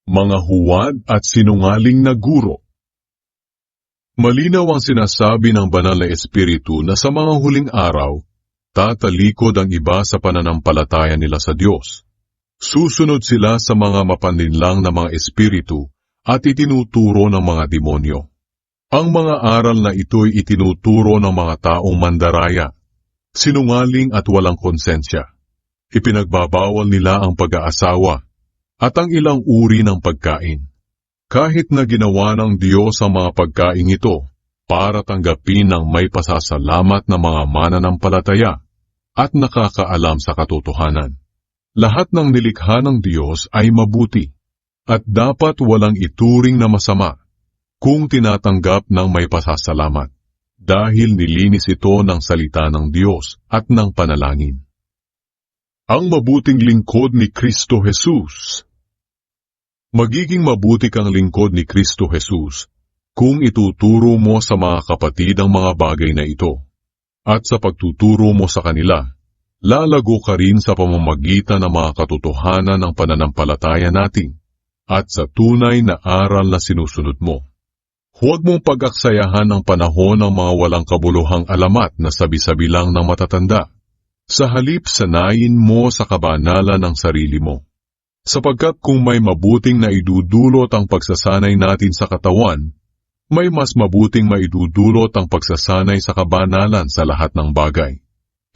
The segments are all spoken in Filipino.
mga huwad at sinungaling na guro. Malinaw ang sinasabi ng banal na Espiritu na sa mga huling araw, tatalikod ang iba sa pananampalataya nila sa Diyos. Susunod sila sa mga mapanlinlang na mga espiritu at itinuturo ng mga demonyo. Ang mga aral na ito'y itinuturo ng mga taong mandaraya, sinungaling at walang konsensya. Ipinagbabawal nila ang pag-aasawa at ang ilang uri ng pagkain. Kahit na ginawa ng Diyos ang mga pagkain ito para tanggapin ng may pasasalamat na mga mananampalataya at nakakaalam sa katotohanan. Lahat ng nilikha ng Diyos ay mabuti at dapat walang ituring na masama kung tinatanggap ng may pasasalamat dahil nilinis ito ng salita ng Diyos at ng panalangin. Ang mabuting lingkod ni Kristo Jesus. Magiging mabuti kang lingkod ni Kristo Jesus kung ituturo mo sa mga kapatid ang mga bagay na ito. At sa pagtuturo mo sa kanila, lalago ka rin sa pamamagitan ng mga katotohanan ng pananampalataya natin at sa tunay na aral na sinusunod mo. Huwag mong pag-aksayahan ang panahon ng mga walang kabuluhang alamat na sabi-sabi lang ng matatanda. Sa halip, sanayin mo sa kabanalan ng sarili mo. Sapagkat kung may mabuting na idudulot ang pagsasanay natin sa katawan, may mas mabuting maidudulot ang pagsasanay sa kabanalan sa lahat ng bagay.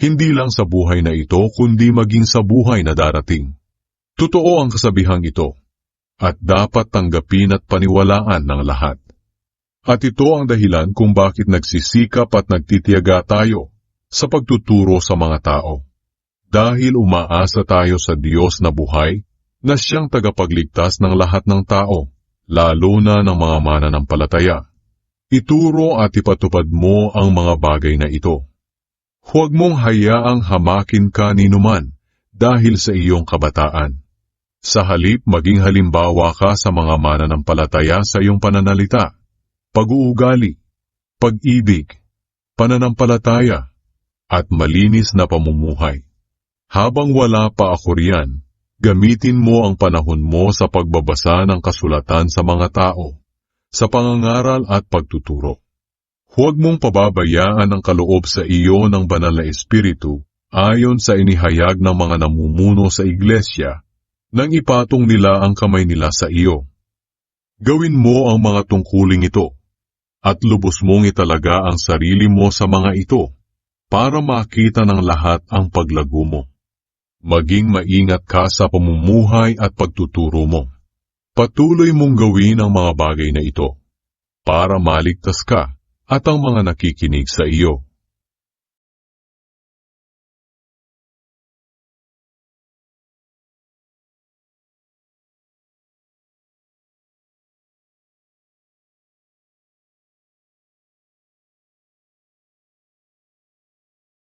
Hindi lang sa buhay na ito, kundi maging sa buhay na darating. Totoo ang kasabihang ito, at dapat tanggapin at paniwalaan ng lahat. At ito ang dahilan kung bakit nagsisikap at nagtitiyaga tayo sa pagtuturo sa mga tao. Dahil umaasa tayo sa Diyos na buhay, na siyang tagapagligtas ng lahat ng tao, lalo na ng mga mananampalataya. Ituro at ipatupad mo ang mga bagay na ito. Huwag mong hayaang hamakin ka ni numan dahil sa iyong kabataan. Sa halip, maging halimbawa ka sa mga mananampalataya sa iyong pananalita, pag-uugali, pag-ibig, pananampalataya, at malinis na pamumuhay. Habang wala pa ako riyan, gamitin mo ang panahon mo sa pagbabasa ng kasulatan sa mga tao, sa pangangaral at pagtuturo. Huwag mong pababayaan ang kaloob sa iyo ng banal na Espiritu ayon sa inihayag ng mga namumuno sa iglesia nang ipatong nila ang kamay nila sa iyo. Gawin mo ang mga tungkuling ito at lubos mong italaga ang sarili mo sa mga ito para makita ng lahat ang paglago mo. Maging maingat ka sa pamumuhay at pagtuturo mo. Patuloy mong gawin ang mga bagay na ito para maligtas ka at ang mga nakikinig sa iyo.